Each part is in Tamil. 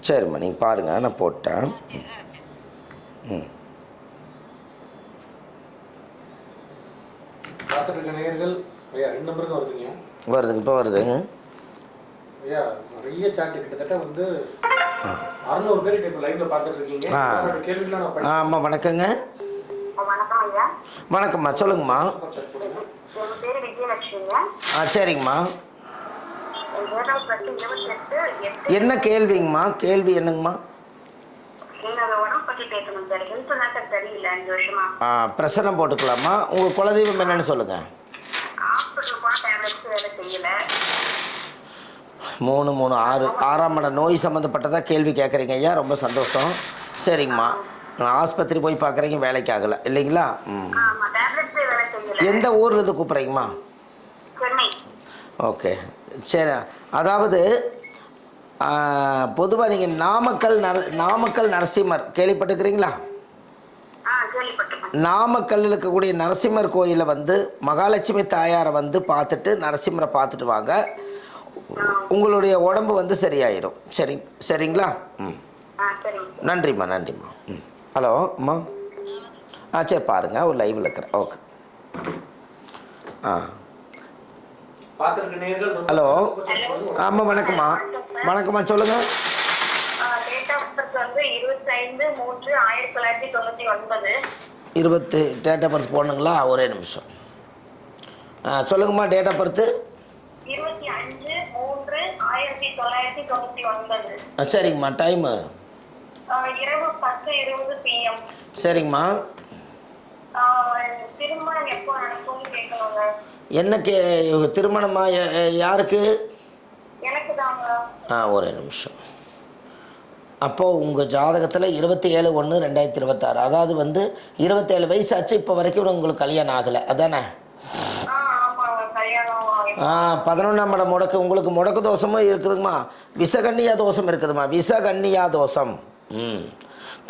சரிம்மா நீங்கள் பாருங்கள், நான் போட்டேன். ம் பார்த்துட்டு நேயர்கள் ஐயா 2 நம்பருக்கு வருதுங்க. வருதுங்க, இப்போ வருதுங்க ஐயா. நிறைய சாட் கிட்டத்தட்ட வந்து 600 பேர் இப்போ லைவ்ல பார்த்துட்டு இருக்கீங்க. கேள்விலாம் நான் படிக்கிறேன். ஆமாம், வணக்கங்க. வணக்கம் ஐயா. வணக்கம்மா, சொல்லுங்கம்மா. என் பேர் விஜயலட்சுமிங்க. சரிங்கம்மா. என்ன கேள்விங்கம்மா? கேள்வி என்னங்கம்மா? என்னோட உடம்பு பற்றி பேசணும் சார். ஹெல்த் தான் சார் சரியில்லை 5 வருஷமா. பிரச்சனை போட்டுக்கலாமா? உங்கள் குலதெய்வம் என்னன்னு சொல்லுங்கள். ஹாஸ்பிட்டல் போனால் டேப்லெட்ஸ் வேலை செய்யலை. 3 3 6 6ஆம் இடம் நோய் சம்மந்தப்பட்டதாக கேள்வி கேட்குறீங்க ஐயா, ரொம்ப சந்தோஷம். சரிங்கம்மா, ஆஸ்பத்திரி போய் பார்க்குறீங்க, வேலைக்கு ஆகலை இல்லைங்களா? ம். எந்த ஊர்லேருந்து கூப்பிட்றீங்கம்மா? சென்னை. ஓகே, சரி. அதாவது பொதுவாக நீங்கள் நாமக்கல் நரசிம்மர் கேள்விப்பட்டுக்கிறீங்களா? நாமக்கல்லில் இருக்கக்கூடிய நரசிம்மர் கோயிலில் வந்து மகாலட்சுமி தாயாரை வந்து பார்த்துட்டு நரசிம்மரை பார்த்துட்டு வாங்க. உங்களுடைய உடம்பு வந்து சரியாயிரும். சரிங்களா? ம். நன்றிம்மா, நன்றிம்மா. ம். ஹலோ அம்மா. சரி பாருங்கள், ஒரு லைவில் இருக்கிறேன். ஓகே. ஹலோ. ஆமாம், வணக்கம்மா. வணக்கம்மா, சொல்லுங்கள். டேட் ஆஃப் பர்த் போடணுங்களா? ஒரே நிமிஷம். சொல்லுங்கம்மா. Date of birth 25/3/1999. சரிங்கம்மா. டைமு இரவு 10:20 PM. சரிங்கம்மா. திருமணம் எப்போ நடக்கும்னு கேட்கணுங்க. என்ன திருமணமா? யாருக்கு? எனக்கு தாங்க. ஒரே நிமிஷம். அப்போது உங்கள் ஜாதகத்தில் 27/1/2026, அதாவது வந்து 27 வயசு ஆச்சு, இப்போ வரைக்கும் உங்களுக்கு கல்யாணம் ஆகலை, அதானே? 11ஆம் இடம் முடக்கு. உங்களுக்கு முடக்கு தோஷமும் இருக்குதுங்கம்மா. விசகன்னியா தோஷம் இருக்குதுமா. விசகன்னியா தோஷம்.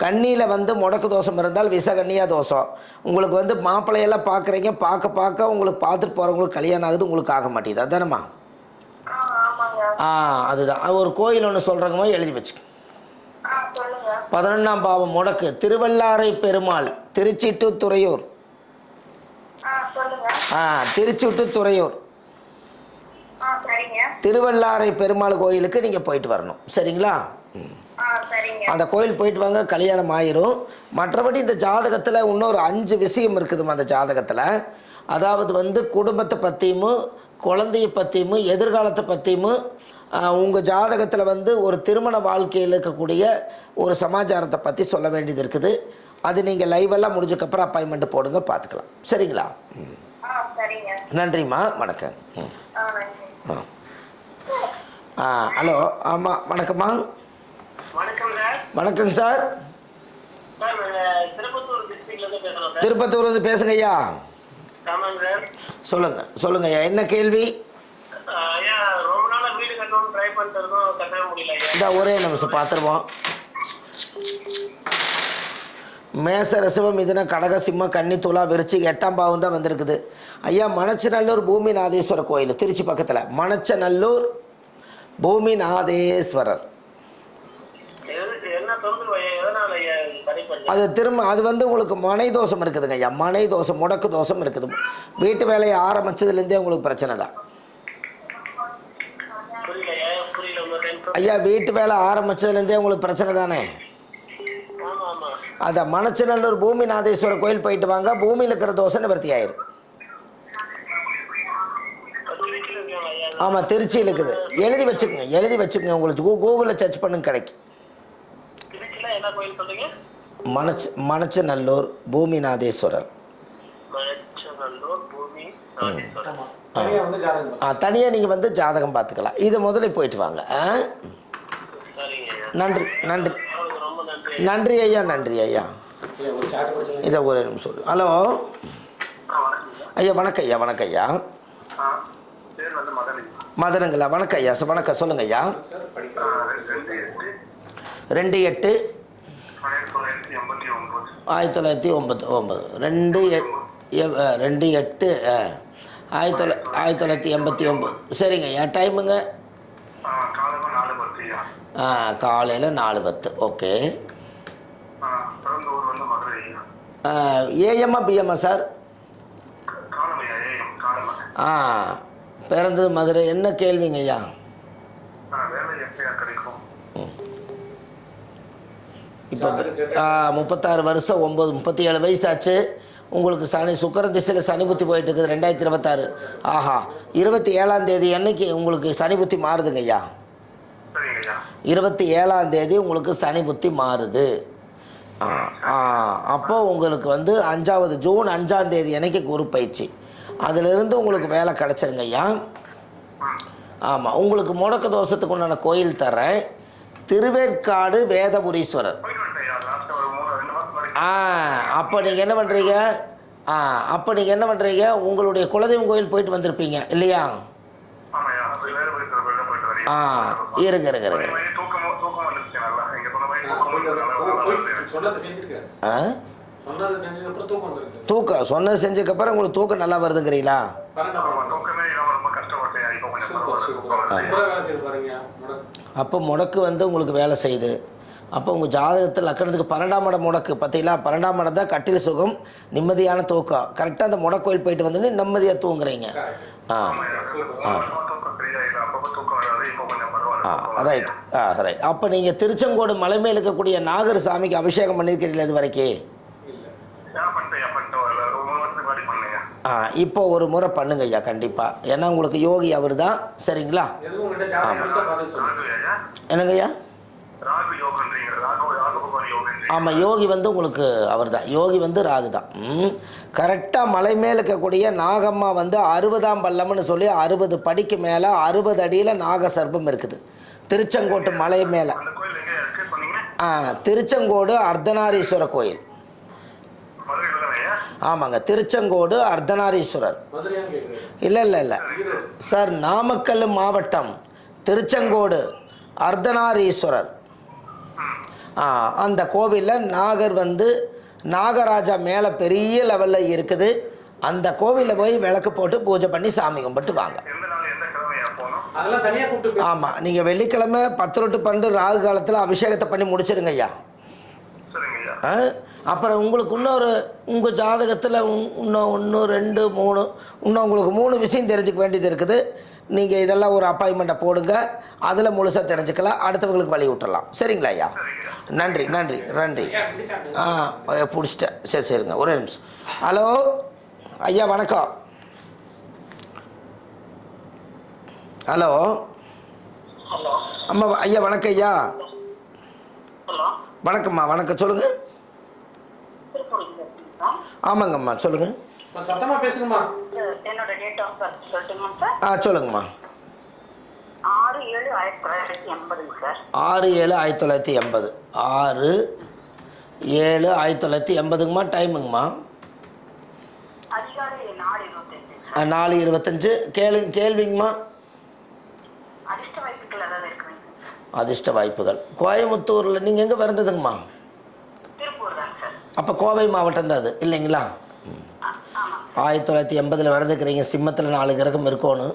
கண்ணியில் வந்து முடக்கு தோஷம் இருந்தால் விசகன்னியா தோஷம். உங்களுக்கு வந்து மாப்பிள்ளையெல்லாம் பார்க்குறீங்க, பார்க்க உங்களுக்கு பார்த்துட்டு போகிறவங்களுக்கு கல்யாணம் ஆகுது, உங்களுக்கு ஆக மாட்டேங்குது, அதானம்மா? அதுதான். ஒரு கோயில் ஒன்று சொல்கிறேங்கம்மா, எழுதி வச்சுக்க. 11ஆம் பாவம் முடக்கு. திருவல்லாரை பெருமாள், திருச்சி டு துறையூர். திருச்சி டு துறையூர் திருவல்லாரை பெருமாள் கோயிலுக்கு நீங்கள் போயிட்டு வரணும். சரிங்களா? அந்த கோயில் போயிட்டு வாங்க, கல்யாணம் ஆயிரும். மற்றபடி இந்த ஜாதகத்தில் இன்னொரு 5 விஷயம் இருக்குதுமா அந்த ஜாதகத்தில். அதாவது வந்து குடும்பத்தை பற்றியும், குழந்தைய பற்றியும், எதிர்காலத்தை பற்றியும், உங்கள் ஜாதகத்தில் வந்து ஒரு திருமண வாழ்க்கையில் இருக்கக்கூடிய ஒரு சமாச்சாரத்தை பற்றி சொல்ல வேண்டியது இருக்குது. அது நீங்கள் லைவெல்லாம் முடிஞ்சக்கப்புறம் அப்பாயின்மெண்ட் போடுங்க, பார்த்துக்கலாம். சரிங்களா? நன்றிம்மா, வணக்கம். ஹலோ. ஆமாம், வணக்கம்மா. வணக்கங்க சார். திருப்பத்தூர் வந்து பேசுங்க ஐயா. சொல்லுங்க ஐயா, என்ன கேள்வி? இந்த ஒரே நிமிஷம் பார்த்துருவோம். மேச ரிஷபம் மிதுன கடக சிம்ம கன்னி துலா விருச்சிக 8ஆம் பாவம் தான் வந்திருக்குது ஐயா. மணச்சநல்லூர் பூமிநாதேஸ்வரர் கோயில், திருச்சி பக்கத்தில். மணச்சநல்லூர் பூமிநாதேஸ்வரர். அது வந்து உங்களுக்கு மனை தோஷம் இருக்குதுங்க ஐயா. மனை தோஷம், முடக்கு தோஷம் இருக்குது. வீட்டு வேலையை ஆரம்பிச்சதுலேருந்தே உங்களுக்கு பிரச்சனை தான் ஐயா. வீட்டு வேலை ஆரம்பிச்சதுலேருந்தே உங்களுக்கு பிரச்சனை தானே? அதான் மணச்சநல்லூர் பூமிநாதேஸ்வரர் கோயில் போயிட்டு வாங்க. பூமியில் இருக்கிற தோஷம் நிவர்த்தி ஆயிரும். ஆமாம், திருச்சியில் இருக்குது. எழுதி வச்சுக்கோங்க. உங்களுக்கு கூகுளில் சர்ச் பண்ணுங்க, கிடைக்கும். மணச்சநல்லூர் பூமிநாதேஸ்வரர். தனியாக நீங்கள் வந்து ஜாதகம் பார்த்துக்கலாம். இதை முதல்ல போயிட்டு வாங்க. நன்றி ஐயா. இதை ஒரு நிமிஷம். ஹலோ ஐயா, வணக்கம் ஐயா. மதனுங்களா? வணக்கம் ஐயா. வணக்கம், சொல்லுங்க ஐயா. 28/1989. 2/8/1989. சரிங்க ஐயா. டைமுங்க? காலையில் 4:10. ஓகே. பிறந்த ஊர் வந்து மதுரை. ஏஎம்மா பிஎம்மா சார்? காலமையா, ஏஎம் காலமா. பிறந்தது மதுரை. என்ன கேள்விங்க ஐயா? வேலை எப்பயா கிடைக்கும்? இப்போ 36 வருஷம் 37 வயசாச்சு. உங்களுக்கு சுக்கிர திசையில் சனி புத்தி போயிட்டு இருக்குது 2026. ஆஹா, 27ஆம் தேதி அன்னைக்கு உங்களுக்கு சனி புத்தி மாறுதுங்க ஐயா. 27ஆம் தேதி உங்களுக்கு சனி புத்தி மாறுது. அப்போ உங்களுக்கு வந்து 5வது ஜூன் 5ஆம் தேதி அன்னைக்கு குரு பயிற்சி. அதிலிருந்து உங்களுக்கு வேலை கிடச்சிருங்க ஐயா. ஆமாம், உங்களுக்கு முடக்க தோஷத்துக்கு உண்டான கோயில் தர்றேன். திருவேற்காடு வேதபுரீஸ்வரர். அப்போ நீங்கள் என்ன பண்ணுறீங்க? உங்களுடைய குலதெய்வம் கோயில் போயிட்டு வந்திருப்பீங்க இல்லையா? இருங்க. தூக்கம் சொன்னது செஞ்சதுக்கப்புறம் உங்களுக்கு தூக்கம் நல்லா வருதுங்கிறீங்களா? அப்போ முடக்கு வந்து உங்களுக்கு வேலை செய்யுது. அப்போ உங்கள் ஜாதகத்தில் லக்கணத்துக்கு 12ஆம் இடம் முடக்கு பார்த்தீங்களா? 12ஆம் இடம் தான் கட்டில் சுகம், நிம்மதியான தூக்கம். கரெக்டாக அந்த முடக்கோயில் போயிட்டு வந்து நிம்மதியாக தூங்குறீங்க. ரைட். ரைட். அப்போ நீங்கள் திருச்செங்கோடு மலை மேல் இருக்கக்கூடிய நாகர் சாமிக்கு அபிஷேகம் பண்ணியிருக்கிறீங்களா இது வரைக்கும்? இப்போ ஒரு முறை பண்ணுங்க ஐயா கண்டிப்பாக. ஏன்னா உங்களுக்கு யோகி அவர் தான். சரிங்களா? என்னங்க ஐயா? ஆமாம், யோகி வந்து உங்களுக்கு அவர் தான். யோகி வந்து ராகு தான். கரெக்டாக மலை மேலே இருக்கக்கூடிய நாகம்மா வந்து 60ஆம் பல்லம்னு சொல்லி 60 படிக்கு மேலே 60 அடியில் நாக சர்ப்பம் இருக்குது திருச்செங்கோட்டு மலை மேலே. திருச்செங்கோடு அர்த்தநாரீஸ்வரர் கோயில். ஆமாங்க, திருச்செங்கோடு அர்த்தநாரீஸ்வரர். இல்லை சார், நாமக்கல் மாவட்டம் திருச்செங்கோடு அர்த்தநாரீஸ்வரர். அந்த கோவிலில் நாகர் வந்து நாகராஜா மேலே பெரிய லெவலில் இருக்குது. அந்த கோவிலில் போய் விளக்கு போட்டு பூஜை பண்ணி சாமி கும்பிட்டு வாங்க. ஆமாம், நீங்கள் வெள்ளிக்கிழமை 10 to 12 ராகு காலத்தில் அபிஷேகத்தை பண்ணி முடிச்சிருங்க ஐயா. அப்புறம் உங்களுக்கு உங்கள் ஜாதகத்தில் இன்னும் 1 2 3 இன்னும் உங்களுக்கு 3 விஷயம் தெரிஞ்சுக்க வேண்டியது இருக்குது. நீங்கள் இதெல்லாம் ஒரு அப்பாயின்மெண்ட்டை போடுங்க, அதில் முழுசாக தெரிஞ்சுக்கலாம், அடுத்தவங்களுக்கு வழி விட்டுடலாம். சரிங்களா ஐயா? நன்றி. பிடிச்சிட்டேன். சரிங்க, ஒரே நிமிஷம். ஹலோ ஐயா, வணக்கம். ஹலோ அம்மா ஐயா, வணக்கம் ஐயா. வணக்கம்மா, வணக்கம். சொல்லுங்கள். ஆமாங்கம்மா, சொல்லுங்கள். சத்தமா பேசுங்கம்மா. என்னோட டேட் ஆஃப் பர்த் சொல்லட்டுமா சார்? சொல்லுங்கம்மா. 6/7/1980 சார். 6/7/1980. 6/7/1980ங்கம்மா. டைமுங்கம்மா? அதிகாலை 4:25. 4:25. கேள்விங்கம்மா? அதிர்ஷ்ட வாய்ப்புகள் ஏதாவது இருக்குங்க? அதிர்ஷ்ட வாய்ப்புகள் கோயம்புத்தூரில். நீங்கள் எங்கே பிறந்ததுங்கம்மா? திருப்பூர் தான் சார். அப்போ கோவை மாவட்டம் தான் அது இல்லைங்களா? 1980 பிறந்துக்கிறீங்க. சிம்மத்தில் 4 கிரகம் இருக்கணும்.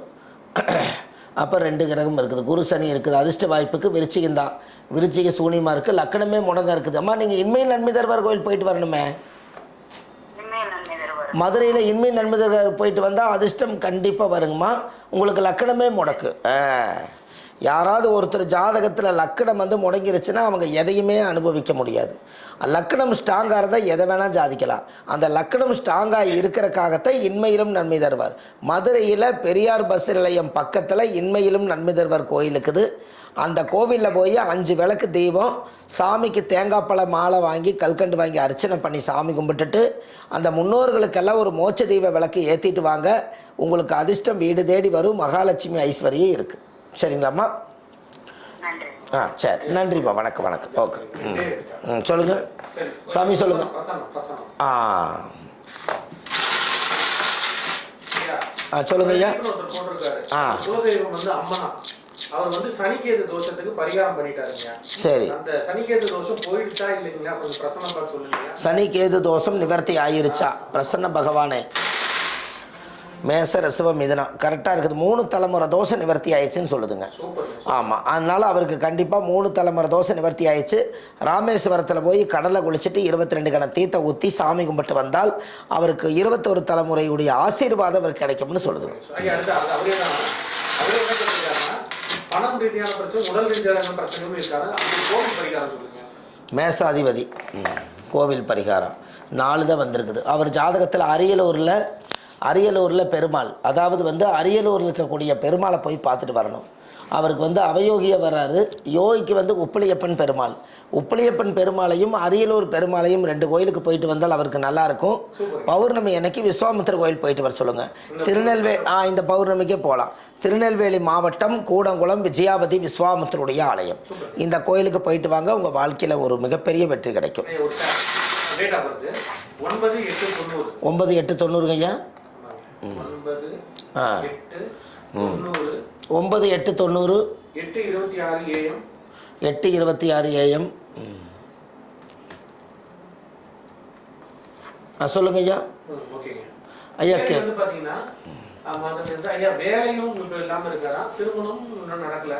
அப்போ 2 கிரகம் இருக்குது, குரு சனி இருக்குது. அதிர்ஷ்ட வாய்ப்புக்கு விருச்சிகம் தான். விருச்சிக சூனியமாக இருக்குது, லக்கணமே முடங்க இருக்குது. அம்மா நீங்கள் இன்மையில் நன்மை தருவார் கோயில் போயிட்டு வரணுமே. மதுரையில் இன்மை நன்மை தருவார் போயிட்டு வந்தால் அதிர்ஷ்டம் கண்டிப்பாக வருங்கம்மா. உங்களுக்கு லக்கணமே முடக்கு. யாராவது ஒருத்தர் ஜாதகத்தில் லக்கணம் வந்து முடங்கிருச்சுன்னா அவங்க எதையுமே அனுபவிக்க முடியாது. லக்கணம் ஸ்ட்ராங்காக இருந்தால் எதை வேணால் சாதிக்கலாம். அந்த லக்கணம் ஸ்ட்ராங்காக இருக்கிறக்காகத்தான் இன்மையிலும் நன்மை தருவார். மதுரையில் பெரியார் பஸ் நிலையம் பக்கத்தில் இன்மையிலும் நன்மை தருவார் கோயில் இருக்குது. அந்த கோவிலில் போய் 5 விளக்கு தெய்வம் சாமிக்கு தேங்காய் பழ மாலை வாங்கி கல்கண்டு வாங்கி அர்ச்சனை பண்ணி சாமி கும்பிட்டுட்டு அந்த முன்னோர்களுக்கெல்லாம் ஒரு மோட்ச தெய்வ விளக்கு ஏற்றிட்டு வாங்க. உங்களுக்கு அதிர்ஷ்டம் வீடு தேடி வரும். மகாலட்சுமி ஐஸ்வர்யம் இருக்குது. சரிங்களாம்மா? சரி, நன்றிம்மா. வணக்கம். ஓகே. சொல்லுங்கள் சாமி, சொல்லுங்கள். சொல்லுங்க ஐயா. அவர் வந்து சனிக்கேது தோஷத்துக்கு பரிகாரம் பண்ணிட்டாருங்க. சரி, அந்த சனிக்கேது தோஷம் போயிடுச்சா இல்லைங்களா? கொஞ்சம் பிரசன்னம் பார்த்து சொல்லுங்க. சனிக்கேது தோஷம் நிவர்த்தி ஆயிருச்சா? பிரசன்ன பகவானே மேச ரிஷப மிதுனம் கரெக்டாக இருக்குது. 3 தலைமுறை தோசை நிவர்த்தி ஆயிடுச்சுன்னு சொல்லுதுங்க. ஆமாம், அதனால் அவருக்கு கண்டிப்பாக 3 தலைமுறை தோசை நிவர்த்தி ஆயிடுச்சு. ராமேஸ்வரத்தில் போய் கடலை குளிச்சுட்டு 22 கணம் தீர்த்த ஊற்றி சாமி கும்பிட்டு வந்தால் அவருக்கு 21 தலைமுறையுடைய ஆசீர்வாதம் அவருக்கு கிடைக்கும்னு சொல்லுதுங்க. பணம் ரீதியான பிரச்சனை, உடல் ரீதியான பிரச்சனையும் இருக்காரு. கோவில் பரிகாரம் சொல்லுங்க. மேசாதிபதி கோவில் பரிகாரம் 4 தான் வந்திருக்குது. அவர் ஜாதகத்தில் அரியலூரில் பெருமாள், அதாவது வந்து அரியலூரில் இருக்கக்கூடிய பெருமாளை போய் பார்த்துட்டு வரணும். அவருக்கு வந்து அவயோகிய வர்றாரு. யோகிக்கு வந்து உப்பிலியப்பன் பெருமாள். உப்பிலியப்பன் பெருமாளையும் அரியலூர் பெருமாளையும் 2 கோயிலுக்கு போயிட்டு வந்தால் அவருக்கு நல்லாயிருக்கும். பௌர்ணமி அன்னைக்கு விஸ்வாமித்திர கோயில் போயிட்டு வர சொல்லுங்கள். இந்த பௌர்ணமிக்கே போகலாம். திருநெல்வேலி மாவட்டம் கூடங்குளம் விஜயாபதி விஸ்வாமித்திருடைய ஆலயம். இந்த கோயிலுக்கு போயிட்டு வாங்க, உங்கள் வாழ்க்கையில் ஒரு மிகப்பெரிய வெற்றி கிடைக்கும். 9-8-90 ஐயா. 9-8-90 8-26 AM. சொல்லுங்க ஐயா. ஐயா ஐயா வேலையும் இல்லாம இருக்காரா, திருமணம் இன்னும் நடக்கல,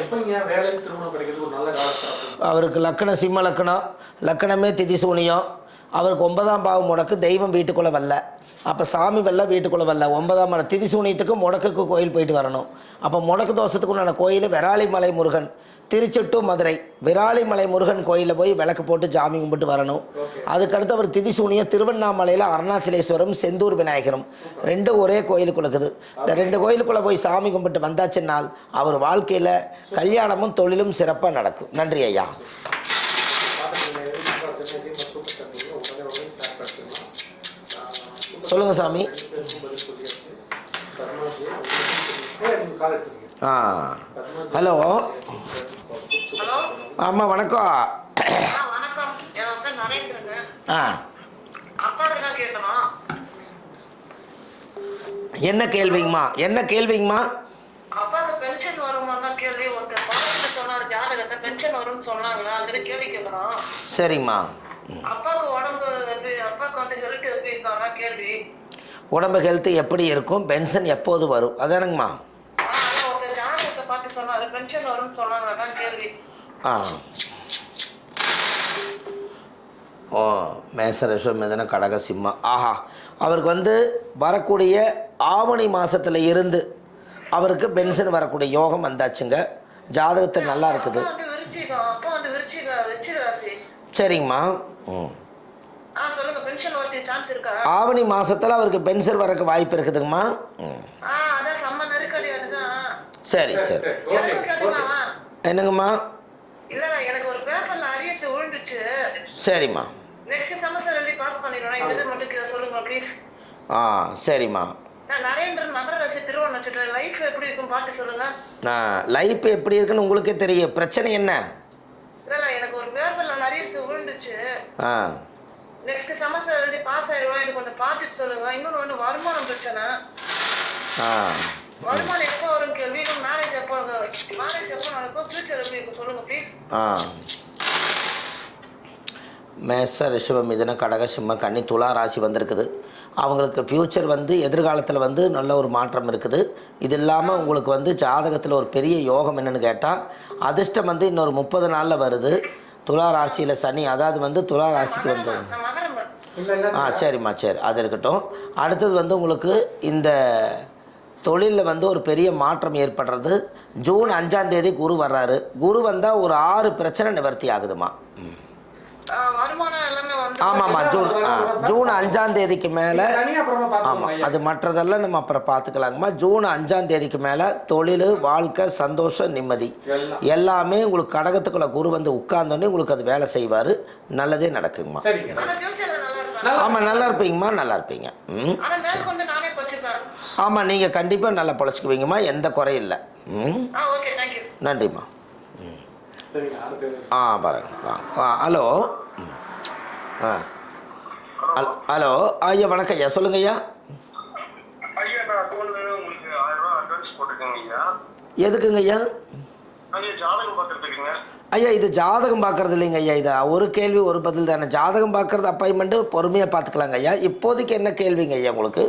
எப்பங்க வேலை திருமணம் கிடைக்கிறது ஒரு நல்ல காலத்தில்? அவருக்கு லக்கணம் சிம்ம லக்கணமே திதி சூனியம். அவருக்கு 9ஆம் பாவம் முடக்கு, தெய்வம் வீட்டுக்குள்ளே வரல. அப்போ சாமி வெள்ள வீட்டுக்குள்ளே வரல. 9ஆம் இடம் திதி சூனியத்துக்கு முடக்குக்கு கோயில் போயிட்டு வரணும். அப்போ முடக்கு தோஷத்துக்கு உண்டான கோயில் விராலிமலை முருகன், திருச்சி டு மதுரை விராலிமலை முருகன் கோயிலில் போய் விளக்கு போட்டு சாமி கும்பிட்டு வரணும். அதுக்கடுத்து அவர் திதிசூனிய திருவண்ணாமலையில் அருணாச்சலேஸ்வரம் செந்தூர் விநாயகரும் 2 ஒரே கோயிலுக்குள்ள இருக்குது. இந்த 2 கோயிலுக்குள்ளே போய் சாமி கும்பிட்டு வந்தாச்சுன்னால் அவர் வாழ்க்கையில் கல்யாணமும் தொழிலும் சிறப்பாக நடக்கும். நன்றி ஐயா. சொல்லுங்க சாமி. ஹலோ. ஆமாம் வணக்கம். என்ன கேள்விங்கம்மா? சரிங்கம்மா. உடம்பு ஹெல்த் எப்படி இருக்கும், பென்ஷன் எப்போது வரும், அதானுங்கம்மா? மேசரேஸ்வரம் மிதன கடக சிம்மா. ஆஹா, அவருக்கு வந்து வரக்கூடிய ஆவணி மாதத்தில் இருந்து அவருக்கு பென்ஷன் வரக்கூடிய யோகம் வந்தாச்சுங்க. ஜாதகத்தில் நல்லா இருக்குது. சரிங்கம்மா. ஆவணி மாசத்துல அவருக்கு பென்ஷன் வரக்கு வாய்ப்பு இருக்குதுங்கம்மா. சரி சரி. என்னங்கம்மா? சரிம்மா. சரிம்மா. லைஃப் எப்படி இருக்குன்னு உங்களுக்கே தெரியும். பிரச்சனை என்ன? எனக்கு ஒரு பேப்பர்ல நிறைய விழுந்துச்சு. நெக்ஸ்ட் செமஸ்டர் எழுதி பாஸ் ஆயிடுவேன். எனக்கு கொஞ்சம் பார்த்துட்டு சொல்லுங்க. இன்னொன்று வந்து வருமானம் பிரச்சனை. வருமானம் எப்போ வரும் கேள்வி. மேரேஜ் எப்போ நடக்கும், ஃபியூச்சர் எப்படி இருக்கும் சொல்லுங்க ப்ளீஸ். மேச ரிஷப மிதுன கடக சிம்ம கன்னி துலா ராசி வந்திருக்குது. அவங்களுக்கு ஃப்யூச்சர் வந்து எதிர்காலத்தில் வந்து நல்ல ஒரு மாற்றம் இருக்குது. இது இல்லாமல் உங்களுக்கு வந்து ஜாதகத்தில் ஒரு பெரிய யோகம் என்னென்னு கேட்டால், அதிர்ஷ்டம் வந்து இன்னொரு 30 நாளில் வருது. துலா ராசியில் சனி, அதாவது வந்து துலா ராசிக்கு வந்து சரிம்மா. சரி, அது இருக்கட்டும். அடுத்தது வந்து உங்களுக்கு இந்த தொழிலில் வந்து ஒரு பெரிய மாற்றம் ஏற்படுறது. ஜூன் 5ஆம் தேதி குரு வர்றாரு. குரு வந்தால் ஒரு 6 பிரச்சனை நிவர்த்தி ஆகுதுமா. ஆமாம்மா. ஜூன் 5ஆம் தேதிக்கு மேலே. ஆமாம், அது மற்றதெல்லாம் நம்ம அப்புறம் பார்த்துக்கலாங்கம்மா. ஜூன் 5ஆம் தேதிக்கு மேலே தொழில், வாழ்க்கை, சந்தோஷம், நிம்மதி எல்லாமே உங்களுக்கு கடகத்துக்குள்ள குரு வந்து உட்கார்ந்தோடனே உங்களுக்கு அது வேலை செய்வார். நல்லதே நடக்குங்கம்மா. ஆமாம், நல்லா இருப்பீங்கம்மா. நல்லா இருப்பீங்க. ஆமாம், நீங்கள் கண்டிப்பாக நல்லா பொழைச்சிக்குவீங்கம்மா. எந்த குறையும் இல்லை. நன்றிம்மா. பாருங்க. ஹலோ. ஹலோ ஐயா, வணக்கம் ஐயா. சொல்லுங்க ஐயா. எதுக்குங்க ஐயா? ஐயா, இது ஜாதகம் பார்க்கறது இல்லைங்க ஐயா. இது ஒரு கேள்வி ஒரு பதில் தானே. ஜாதகம் பார்க்கறது அப்பாயின்மெண்ட்டு பொறுமையாக பார்த்துக்கலாங்க ஐயா. இப்போதைக்கு என்ன கேள்விங்க ஐயா உங்களுக்கு?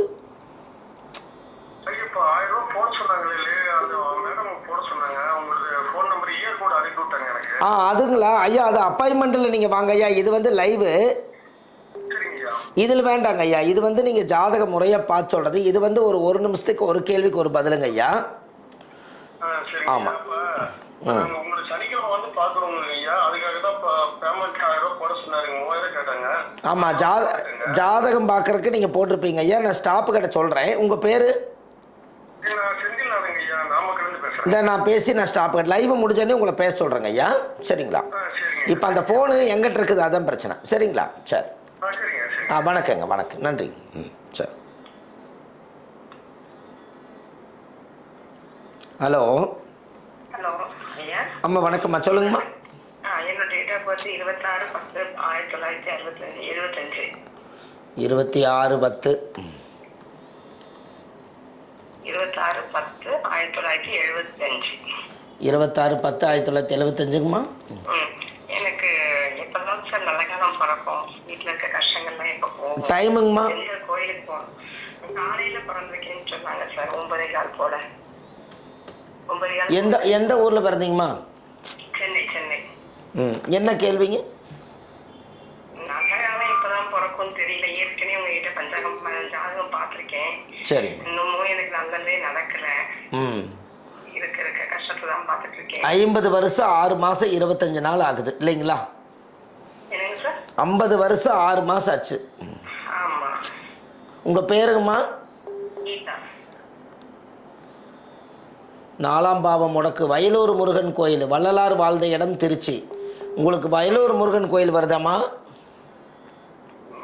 அதுங்களா ஐயா, அது அப்பாயின்மெண்ட்டில் நீங்கள் வாங்க ஐயா. இது வந்து லைவு. சரிங்கய்யா. இதில் வேண்டாங்க ஐயா. இது வந்து நீங்கள் ஜாதக முறையாக பார்த்து சொல்கிறது. இது வந்து ஒரு நிமிஷத்துக்கு ஒரு கேள்விக்கு ஒரு பதிலுங்க ஐயா. சரிங்க. ஆமா. நாங்க உங்களை சனிக்கிழமை வந்து பாக்குறோம் ஐயா. அதுக்காக தான் பேமெண்ட் 1000 ரூபாய் போட சொன்னாருங்க. 3000 கேட்டாங்க. ஆமாம், ஜாதகம் பார்க்கறதுக்கு நீங்கள் போட்டிருப்பீங்க ஐயா. நான் ஸ்டாப்பு கிட்ட சொல்கிறேன். உங்கள் பேர்? நான் செந்தில்நாதங்க ஐயா, நாமக்கல்லேருந்து பேசுறேன். இல்லை, நான் பேசி நான் ஸ்டாப்பு கிட்ட லைவ் முடிஞ்சோடனே உங்களை பேச சொல்கிறேங்க ஐயா. சரிங்களா? சரிங்க. இப்போ அந்த ஃபோனு எங்கிட்ட இருக்குது, அதான் பிரச்சனை. சரிங்களா? சரி. சரிங்க. சரி. வணக்கங்க, வணக்கம், நன்றி. சரி. ஹலோ. ஹலோ ஐயா. அம்மா வணக்கம்மா, சொல்லுங்கம்மா. என்னோட டேட் ஆஃப் பர்த் 26/10/1965. 26/10. 26/10/1975ங்கம்மா. எனக்கு எப்பதான் சார் நல்ல காலம் பிறக்கும்? வீட்டுல இருக்க கஷ்டங்கள்லாம் எப்ப போகும்? டைமுங்கம்மா? கோயிலுக்கு போகணும். காலையில பிறந்திருக்கேன்னு சொன்னாங்க சார். 9:15 போல. 9:15. எந்த ஊரில் பிறந்தீங்கம்மா? சென்னை. என்ன கேள்விங்க? நல்ல காலம் இப்பதான் பிறக்கும்னு தெரியல. ஏற்கனவே உங்ககிட்ட பஞ்சாங்கம் ஜாதகம் பார்த்திருக்கேன். சரி. இன்னமும் எனக்கு நல்லதே நடக்கல. இருக்க கஷ்டத்தை தான் பார்த்துட்டு இருக்கேன். 50 வருஷம் 6 மாதம் 25 நாள் ஆகுது இல்லைங்களா? என்னங்க சார்? 50 வருஷம் 6 மாதம் ஆச்சு. ஆமா. உங்கள் பேருங்கம்மா? கீதா. 4ஆம் பாவம் முடக்கு. வயலூர் முருகன் கோயில். வள்ளலார் வாழ்ந்த இடம் திருச்சி. உங்களுக்கு வயலூர் முருகன் கோயில் வருதாம்மா?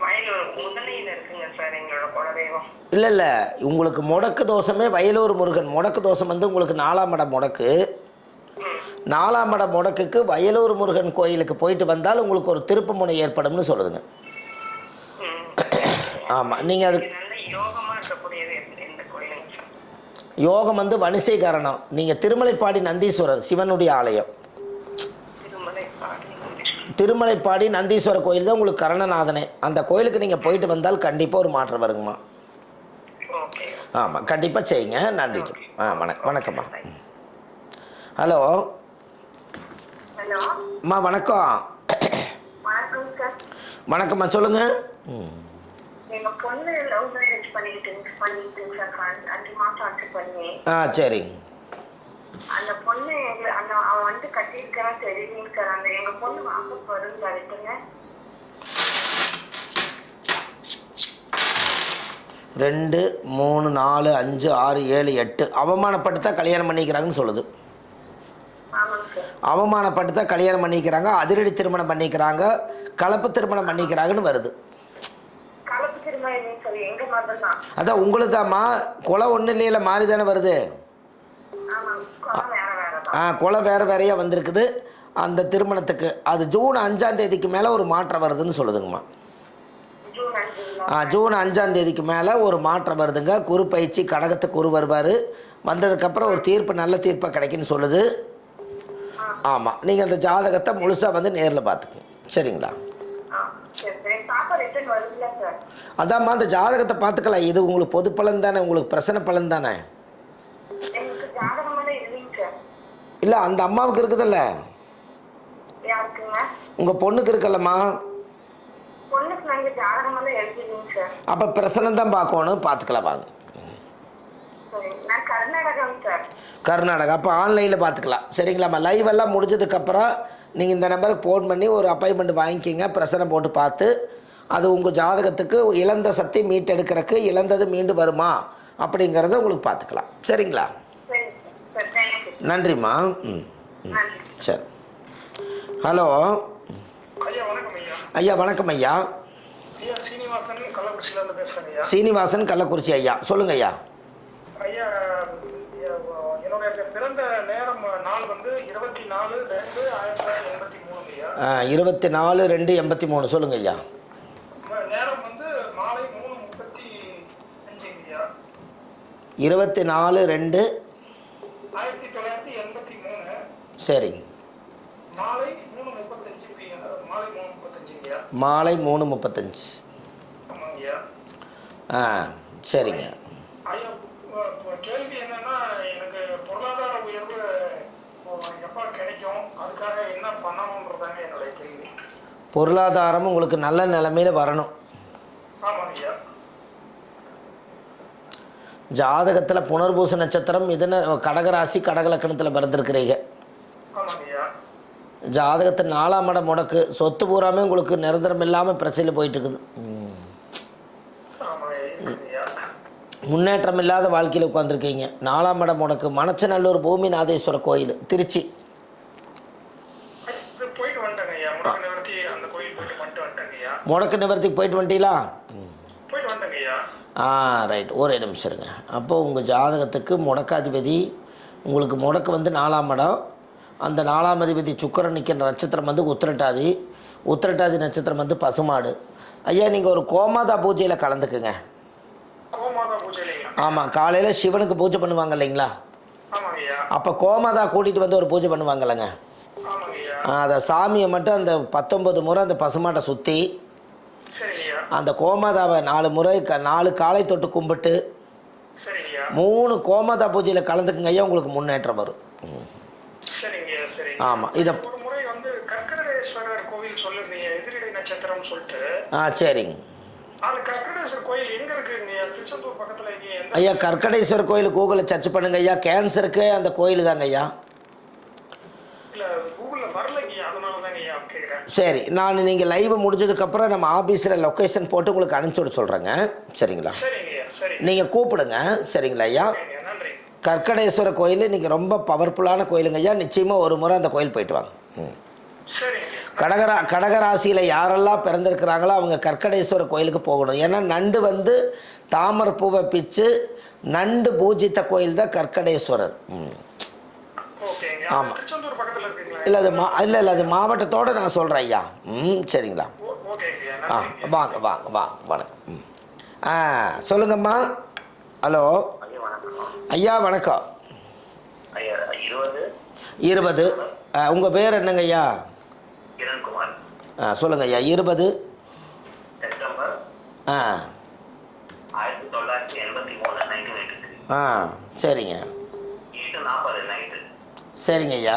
வயலூர் முதலையில் இருக்குங்க சார் எங்களோட குலதெய்வம். இல்லை, உங்களுக்கு முடக்கு தோஷமே வயலூர் முருகன். முடக்கு தோஷம் வந்து உங்களுக்கு 4ஆம் இடம் முடக்கு. 4ஆம் இடம் முடக்குக்கு வயலூர் முருகன் கோயிலுக்கு போயிட்டு வந்தால் உங்களுக்கு ஒரு திருப்பு முனை ஏற்படும்னு சொல்லுதுங்க. ஆமாம், நீங்கள் அதுக்கு நல்ல யோகமா இருக்கக்கூடியது எந்த கோயிலுங்க சார்? யோகம் வந்து வணிசைகரணம். நீங்கள் திருமலைப்பாடி நந்தீஸ்வரர் சிவனுடைய ஆலயம். திருமலைப்பாடி நந்தீஸ்வரர் கோயில் தான் உங்களுக்கு கரணநாதனே. அந்த கோயிலுக்கு நீங்கள் போயிட்டு வந்தால் கண்டிப்பாக ஒரு மாற்றம் வருங்கம்மா. ஆமாம், கண்டிப்பாக செய்யுங்க. நன்றி. வணக்கம்மா. ஹலோ. அம்மா வணக்கம். வணக்கம்மா, சொல்லுங்கள். எங்க பொண்ணு லவ் மேரேஜ் பண்ணிட்டு சார் 5 மாசம் ஆச்சு பண்ணி. சரி. அந்த பொண்ணு அவன் வந்து கட்டியிருக்கான் தெரியுங்க சார். அந்த எங்க பொண்ணு வாபஸ் வருங்க அதுக்குங்க. 2 3 4 5 6 7 8 அவமானப்பட்டுத்தான் கல்யாணம் பண்ணிக்கிறாங்கன்னு சொல்லுது. அவமானப்பட்டுத்தான் கல்யாணம் பண்ணிக்கிறாங்க, அதிரடி திருமணம் பண்ணிக்கிறாங்க, கலப்பு திருமணம் பண்ணிக்கிறாங்கன்னு வருது. அதான் உங்களுக்கு தான்மா. கொலை ஒன்றும் இல்லையில மாறி தானே வருது. கொலை வேறையாக வந்திருக்குது அந்த திருமணத்துக்கு. அது ஜூன் 5ஆம் தேதிக்கு மேலே ஒரு மாற்றம் வருதுன்னு சொல்லுதுங்கம்மா. ஜூன் 5ஆம் தேதிக்கு மேலே ஒரு மாற்றம் வருதுங்க. குரு பயிற்சி கடகத்துக்கு குரு வருவார். வந்ததுக்கப்புறம் ஒரு தீர்ப்பு, நல்ல தீர்ப்பாக கிடைக்குன்னு சொல்லுது. ஆமாம், நீங்கள் அந்த ஜாதகத்தை முழுசாக வந்து நேரில் பார்த்துக்கோங்க. சரிங்களா? அதாம்மா, அந்த ஜாதகத்தை பார்த்துக்கலாம். இது உங்களுக்கு பொது பலன் தானே, உங்களுக்கு பிரசன பலன் தானே. இல்லை, அந்த அம்மாவுக்கு இருக்குதுல்ல, உங்கள் பொண்ணுக்கு இருக்குல்லம்மா. அப்போ பிரசனம் தான் பார்க்கணும். பார்த்துக்கலாம் வாங்க. கர்நாடகா. அப்போ ஆன்லைனில் பார்த்துக்கலாம். சரிங்களாம்மா? லைவ் எல்லாம் முடிஞ்சதுக்கப்புறம் நீங்கள் இந்த நம்பருக்கு ஃபோன் பண்ணி ஒரு அப்பாயின்மெண்ட் வாங்கிக்கிங்க. பிரசனம் போட்டு பார்த்து அது உங்கள் ஜாதகத்துக்கு இழந்த சக்தி மீட்டெடுக்கிறதுக்கு இழந்தது மீண்டு வருமா அப்படிங்கிறத உங்களுக்கு பார்த்துக்கலாம். சரிங்களா? நன்றிம்மா. சரி. ஹலோ. ஐயா வணக்கம் ஐயா. சீனிவாசன் கள்ளக்குறிச்சி ஐயா. சொல்லுங்க ஐயா. ஐயா, என்னுடைய பிறந்த நேரம் நாள் வந்து 24/2/1983 ஐயா. 24/2/83 சொல்லுங்க ஐயா. நேரம் வந்து மாலை 3:35 ஐயா. 24/2/1983. சரி. மாலை 3:35 மாலை 3:35 ஐயா. மாலை 3:35. ஆமாங்க ஐயா. சரிங்க. ஐயா, கேள்வி என்னன்னா, எனக்கு பொருளாதார உயர்வு எப்ப கிடைக்கும், அதுக்காக என்ன பொருளாதாரம் உங்களுக்கு நல்ல நிலைமையில் வரணும். ஆமாங்க ஐயா. ஜாதகத்தில் புனர்பூச நட்சத்திரம் இதுன்னு கடகராசி கடகலக்கணத்தில் பிறந்திருக்கிறீங்க. ஆமாங்க ஐயா. ஜாதகத்தில் 4ஆம் இடம் முடக்கு, சொத்து பூராமே உங்களுக்கு நிரந்தரம் இல்லாமல் பிரச்சனையில் போயிட்டு இருக்குது. முன்னேற்றம் இல்லாத வாழ்க்கையில் உட்காந்துருக்கீங்க. 4ஆம் இடம் முடக்கு, மணச்சநல்லூர் பூமிநாதேஸ்வரர் கோயில் திருச்சி. போயிட்டு வந்துட்டேங்க ஐயா. முடக்கு நிவர்த்தி அந்த கோயில் போயிட்டு வந்துட்டேங்க ஐயா. முடக்கு நிவர்த்திக்கு போயிட்டு வந்துட்டீங்களா? போயிட்டு வந்துட்டேங்க ஐயா. ரைட், ஒரே நிமிஷம் இருங்க. அப்போது உங்கள் ஜாதகத்துக்கு முடக்காதிபதி உங்களுக்கு முடக்கு வந்து 4ஆம் இடம். அந்த 4ஆம் அதிபதி சுக்கிரன் நிற்கிற நட்சத்திரம் வந்து உத்திரட்டாதி. உத்திரட்டாதி நட்சத்திரம் வந்து பசுமாடு. ஐயா நீங்கள் ஒரு கோமாதா பூஜையில் கலந்துக்குங்க. கோமாதா பூஜையிலைங்களா? ஆமாம், காலையில் சிவனுக்கு பூஜை பண்ணுவாங்க இல்லைங்களா? ஆமாங்க ஐயா. அப்போ கோமாதா கூட்டிகிட்டு வந்து ஒரு பூஜை பண்ணுவாங்கல்லங்க. ஆமாங்க ஐயா. அதை சாமியை மட்டும் அந்த 19 முறை அந்த பசுமாட்டை சுற்றி சரிங்க ஐயா. அந்த கோமாதாவை 4 முறை 4 காலை தொட்டு கும்பிட்டு சரிங்க ஐயா. 3 கோமாதா பூஜையில் கலந்துக்குங்க ஐயா, உங்களுக்கு முன்னேற்றம் வரும். சரிங்க ஐயா. சரி. ஆமாம், இதை ஒரு முறை வந்து கர்க்கடேஸ்வரர் கோவில் சொல்லுறீங்க, எதிரிடை நட்சத்திரம் சொல்லிட்டு. சரிங்க. அந்த கர்க்கடேஸ்வரர் கோயில் எங்க இருக்குங்க? திருச்செந்தூர் பக்கத்துல இங்க. ஐயா கர்க்கடேஸ்வரர் கோயில் கூகுளில் சர்ச் பண்ணுங்க ஐயா. கேன்சருக்கு அந்த கோயில் தாங்க ஐயா. இல்ல கூகுள்ல வரலங்க, அதனால தாங்க ஐயா கேக்குறேன். சரி, நான் நீங்கள் லைவ் முடிஞ்சதுக்கப்புறம் நம்ம ஆஃபீஸில் லொக்கேஷன் போட்டு உங்களுக்கு அனுப்பிச்சி விட சொல்கிறேங்க. சரிங்களா? சரிங்க ஐயா. சரி. நீங்கள் கூப்பிடுங்க. சரிங்களா ஐயா? நன்றி. கர்க்கடேஸ்வரர் கோயில் இன்றைக்கி ரொம்ப பவர்ஃபுல்லான கோயிலுங்க ஐயா. நிச்சயமாக ஒரு முறை அந்த கோயில் போயிட்டு வாங்க. கடகராசியில் யாரெல்லாம் பிறந்திருக்கிறாங்களோ அவங்க கர்க்கடேஸ்வரர் கோயிலுக்கு போகணும். ஏன்னா நண்டு வந்து தாமரை பூவை பிச்சு நண்டு பூஜித்த கோயில் தான் கர்க்கடேஸ்வரர். ஆமாம், இல்லை அது இல்லை அது மாவட்டத்தோடு நான் சொல்கிறேன் ஐயா. சரிங்களா? வாங்க வாங்க வாங்க வணக்கம். சொல்லுங்கம்மா. ஹலோ ஐயா வணக்கம். 20 உங்கள் பேர் என்னங்க ஐயா? சொல்லுங்க ஐயா. 20 சரிங்க. சரிங்க ஐயா.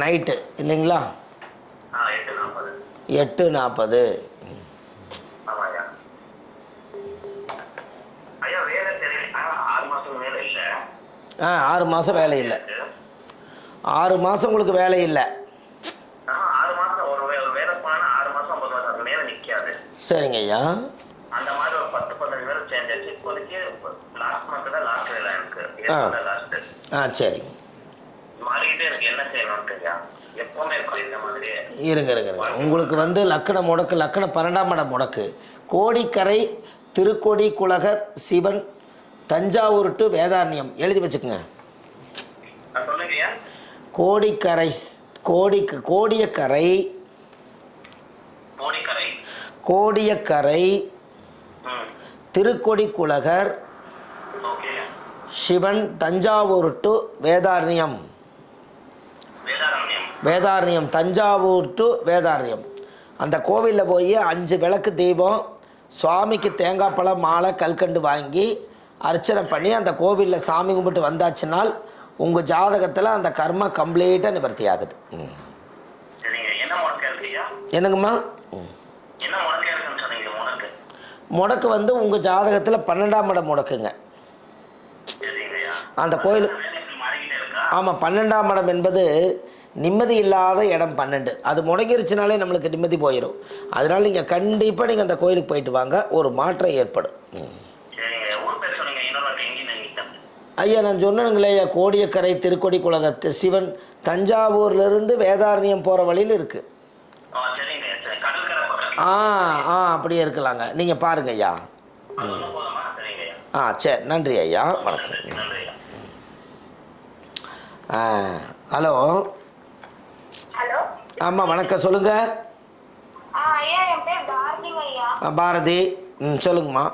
நைட்டு இல்லைங்களா? 8:40. ஆ 6 மாதம் வேலை இல்லை. 6 மாதம் உங்களுக்கு வேலை இல்லை. சரிங்க ஐயா. அந்த மாதிரி ஒரு 10-15 பேர் சேஞ்ச் ஆச்சு. இப்போதைக்கு லாஸ்ட் மந்த் தான் லாஸ்ட் வேலை எனக்கு. சரிங்க. மாறிக்கிட்டே இருக்கு, என்ன செய்யணும்னு ஐயா? எப்பவுமே இருக்கும் இந்த மாதிரி. இருங்க. உங்களுக்கு வந்து லக்கண முடக்கு, லக்கண 12ஆம் இடம் முடக்கு, கோடிக்கரை திருக்கொடி குலகர் சிவன் தஞ்சாவூர் டு வேதாரண்யம் எழுதி வச்சுக்கோங்க. சொல்லுங்கய்யா. கோடிக்கரை கோடியக்கரை திருக்கொடி குலகர் சிவன் தஞ்சாவூர் டு வேதாரண்யம். தஞ்சாவூர் டு வேதாரண்யம். அந்த கோவிலில் போய் 5 விளக்கு தீபம், சுவாமிக்கு தேங்காய் பழம் மாலை கல்கண்டு வாங்கி அர்ச்சனை பண்ணி அந்த கோவிலில் சாமி கும்பிட்டு வந்தாச்சுனால் உங்கள் ஜாதகத்தில் அந்த கர்மா கம்ப்ளீட்டாக நிவர்த்தி ஆகுது. என்னங்கம்மா? முடக்கு வந்து உங்கள் ஜாதகத்தில் 12ஆம் இடம் முடக்குங்க. அந்த கோயில் ஆமாம், 12ஆம் இடம் என்பது நிம்மதி இல்லாத இடம். 12 அது முடங்கிருச்சுனாலே நம்மளுக்கு நிம்மதி போயிடும். அதனால் நீங்கள் கண்டிப்பாக நீங்கள் அந்த கோயிலுக்கு போயிட்டு வாங்க, ஒரு மாற்றம் ஏற்படும். ஐயா நான் சொன்னேனுங்களே ஐயா, கோடியக்கரை திருக்கொடி குலகத்து சிவன் தஞ்சாவூர்லேருந்து வேதாரண்யம் போகிற வழியில் இருக்குது. அப்படியே இருக்கலாங்க. நீங்கள் பாருங்க ஐயா. சரி, நன்றி ஐயா, வணக்கம். ஹலோ ஆமாம் வணக்கம், சொல்லுங்கள். பாரதி. சொல்லுங்கம்மா.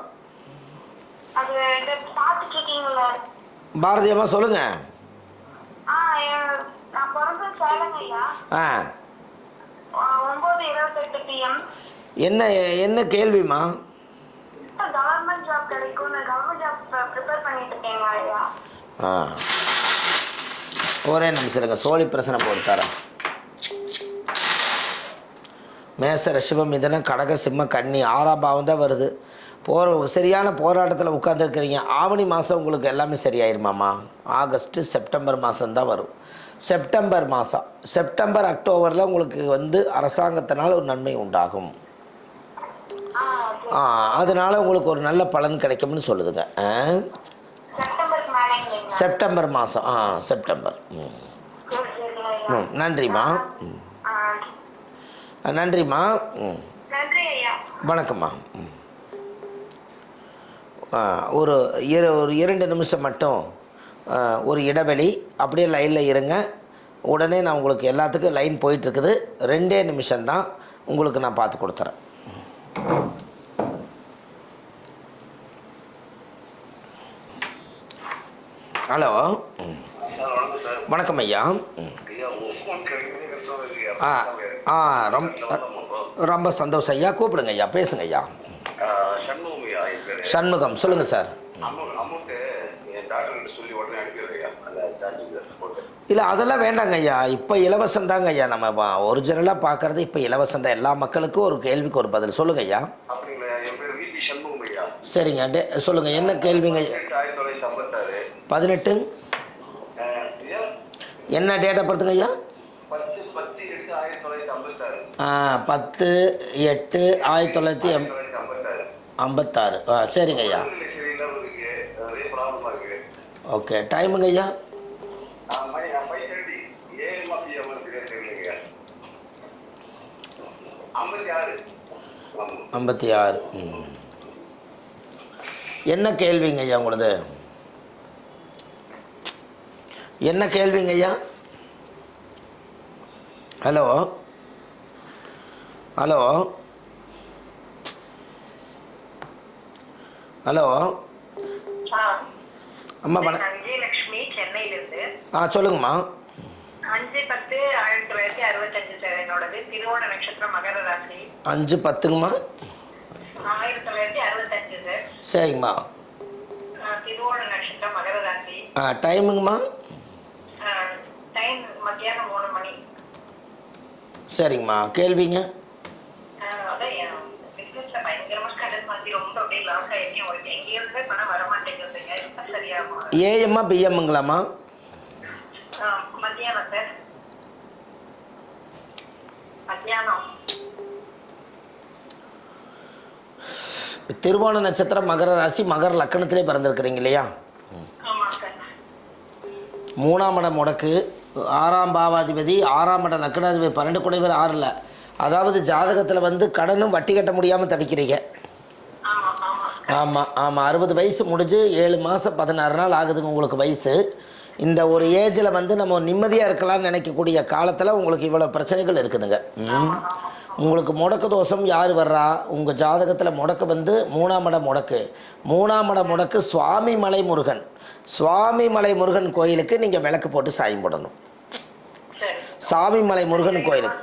பாரதி அம்மா சொல்லுங்க. என்ன என்ன கேள்விமா? ஒரே நிமிஷம் இருங்க, சோழி பிரச்சனை போட்டு தரேன். மேச ரிஷபம் மிதனம் கடக சிம்ம கன்னி 6ஆம் பாவம் தான் வருது. சரியான போராட்டத்தில் உட்காந்துருக்கிறீங்க. ஆவணி மாதம் உங்களுக்கு எல்லாமே சரியாயிருமாம்மா. ஆகஸ்ட்டு செப்டம்பர் மாதம்தான் வரும். செப்டம்பர் மாதம், செப்டம்பர் அக்டோபரில் உங்களுக்கு வந்து அரசாங்கத்தினால் ஒரு நன்மை உண்டாகும். அதனால் உங்களுக்கு ஒரு நல்ல பலன் கிடைக்கும்னு சொல்லுதுங்க. செப்டம்பர் மாதம். செப்டம்பர். நன்றிம்மா. நன்றிம்மா. வணக்கம்மா. ஒரு 2 நிமிஷம் மட்டும் ஒரு இடைவெளி, அப்படியே லைனில் இருங்க. உடனே நான் உங்களுக்கு எல்லாத்துக்கும் லைன் போயிட்டுருக்குது. 2 நிமிஷம்தான் உங்களுக்கு நான் பார்த்து கொடுத்துறேன். ஹலோ. வணக்கம் ஐயா. ரொம்ப சந்தோஷம் ஐயா. கூப்பிடுங்க ஐயா, பேசுங்க ஐயா. சண்முகம், சொல்லுங்கள் சார். இல்லை அதெல்லாம் வேண்டாங்க ஐயா, இப்போ இலவசம் தாங்க ஐயா. நம்ம ஒரிஜினலாக பார்க்குறது இப்போ இலவசம் தான். எல்லா மக்களுக்கும் ஒரு கேள்விக்கு ஒரு பதில். சொல்லுங்க ஐயா. சரிங்க, சொல்லுங்கள், என்ன கேள்விங்க? 18 என்ன டேட் ஆஃப் பர்த்துங்க ஐயா? 10/8/1956. சரிங்க ஐயா. ஓகே, டைமுங்க ஐயா? 56. என்ன கேள்விங்க ஐயா உங்களது? என்ன கேள்விங்க ஐயா? ஹலோ ஹலோ ஹலோ அம்மா விஜயலட்சுமி சென்னையிலிருந்து. சொல்லுங்கம்மா. 5/10/1965 சார் என்னோடது. திருவோண நட்சத்திரம், மகர ராசி. 5/10ங்கம்மா. 1965 சார். சரிங்கம்மா. திருவோண நட்சத்திரம், மகர ராசி. டைமுங்கம்மா? டைம் மத்தியானம் 3 மணி. சரிங்கம்மா. கேள்விங்க? பிசினஸ்ல பயங்கரமா கடன் மாதிரி ரொம்ப அப்படியே லாஸ் ஆயிடுச்சு. உங்களுக்கு எங்கேயுமே பணம் வர மாட்டேங்குதுங்க. சரியாகும். ஏஎம்மா பிஎம்ங்களாம்மா? மத்தியானம் சார். மத்தியானம். திருவோண நட்சத்திரம், மகர ராசி, மகர லக்கணத்திலே பிறந்திருக்கிறீங்க இல்லையா? ஆமா சார். 3ஆம் இடம் முடக்கு, 6ஆம் பாவாதிபதி, 6ஆம் இடம் லக்கணாதிபதி, 12 குடைவர் 6ல். அதாவது ஜாதகத்தில் வந்து கடனும் வட்டி கட்ட முடியாமல் தவிக்கிறீங்க. ஆமாம் ஆமாம். 60 வயசு முடிஞ்சு 7 மாதம் 16 நாள் ஆகுதுங்க உங்களுக்கு வயசு. இந்த ஒரு ஏஜில் வந்து நம்ம நிம்மதியாக இருக்கலாம்னு நினைக்கக்கூடிய காலத்தில் உங்களுக்கு இவ்வளோ பிரச்சனைகள் இருக்குதுங்க. உங்களுக்கு முடக்கு தோஷம் யார் வர்றா? உங்கள் ஜாதகத்தில் முடக்கு வந்து 3ஆம் இடம் முடக்கு. 3ஆம் இடம் முடக்கு சுவாமிமலை முருகன். சுவாமிமலை முருகன் கோயிலுக்கு நீங்கள் விளக்கு போட்டு சாயம் போடணும். சாமிமலை முருகன் கோயிலுக்கு.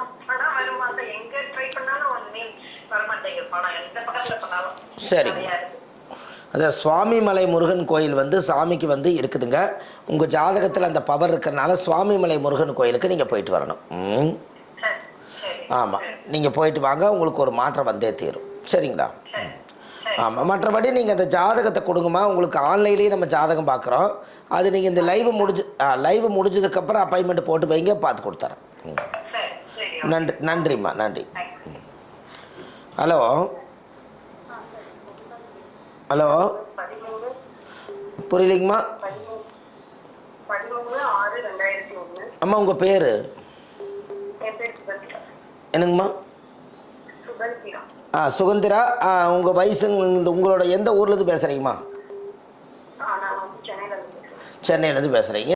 சரி, அந்த சுவாமிமலை முருகன் கோயில் வந்து சாமிக்கு வந்து இருக்குதுங்க. உங்கள் ஜாதகத்தில் அந்த பவர் இருக்கிறனால சுவாமிமலை முருகன் கோயிலுக்கு நீங்கள் போயிட்டு வரணும். ஆமாம், நீங்கள் போயிட்டு வாங்க, உங்களுக்கு ஒரு மாற்றம் வந்தே தீரும். சரிங்களா? ஆமாம். மற்றபடி நீங்கள் அந்த ஜாதகத்தை கொடுங்கம்மா. உங்களுக்கு ஆன்லைன்லேயே நம்ம ஜாதகம் பார்க்குறோம். அது நீங்கள் இந்த லைவ் முடிஞ்சதுக்கப்புறம் அப்பாயின்மெண்ட் போட்டு வைங்க, பார்த்து கொடுத்துறேன். நன்றிம்மா. நன்றி. ஹலோ ஹலோ, புரியலைங்கம்மா? அம்மா உங்கள் பேர் என்னங்கம்மா? சுகந்திரா. உங்கள் வயசு, உங்களோட எந்த ஊர்லேருந்து பேசுகிறீங்கம்மா? சென்னையிலேருந்து பேசுகிறீங்க.